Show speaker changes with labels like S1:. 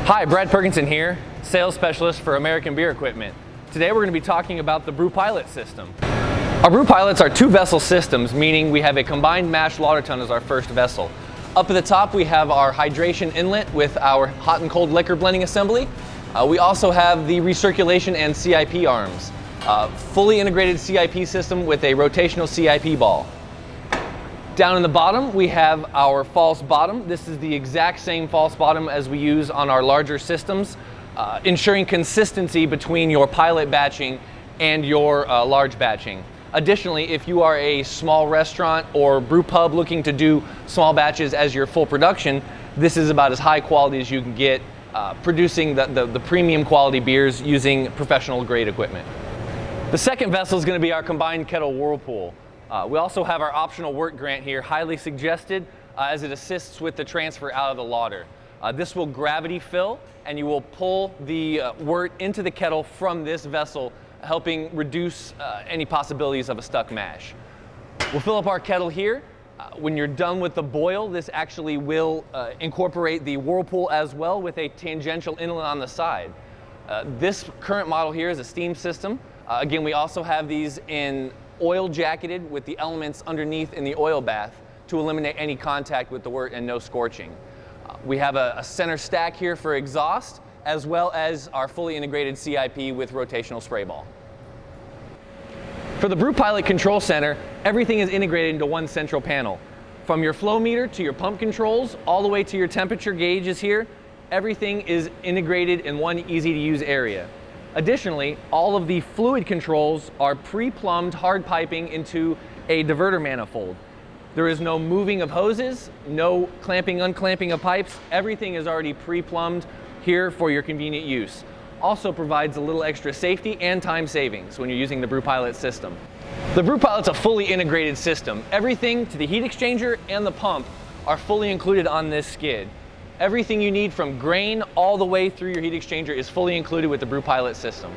S1: Hi, Brad Perkinson here, sales specialist for American Beer Equipment. Today we're going to be talking about the BrewPilot system. Our BrewPilots are two-vessel systems, meaning we have a combined mash lauter tun as our first vessel. Up at the top we have our hydration inlet with our hot and cold liquor blending assembly. We also have the recirculation and CIP arms. Fully integrated CIP system with a rotational CIP ball. Down in the bottom, we have our false bottom. This is the exact same false bottom as we use on our larger systems, ensuring consistency between your pilot batching and your large batching. Additionally, if you are a small restaurant or brew pub looking to do small batches as your full production, this is about as high quality as you can get, producing the premium quality beers using professional grade equipment. The second vessel is going to be our combined kettle whirlpool. We also have our optional wort grant here, highly suggested as it assists with the transfer out of the lauter. This will gravity fill and you will pull the wort into the kettle from this vessel, helping reduce any possibilities of a stuck mash. We'll fill up our kettle here. When you're done with the boil, this actually will incorporate the whirlpool as well with a tangential inlet on the side. This current model here is a steam system. Again, we also have these in oil jacketed with the elements underneath in the oil bath to eliminate any contact with the wort and no scorching. We have a center stack here for exhaust, as well as our fully integrated CIP with rotational spray ball. For the BrewPilot control center, everything is integrated into one central panel. From your flow meter to your pump controls, all the way to your temperature gauges here, everything is integrated in one easy to use area. Additionally, all of the fluid controls are pre-plumbed hard piping into a diverter manifold. There is no moving of hoses, no clamping, unclamping of pipes. Everything is already pre-plumbed here for your convenient use. Also provides a little extra safety and time savings when you're using the BrewPilot system. The BrewPilot's a fully integrated system. Everything to the heat exchanger and the pump are fully included on this skid. Everything you need from grain all the way through your heat exchanger is fully included with the BrewPilot system.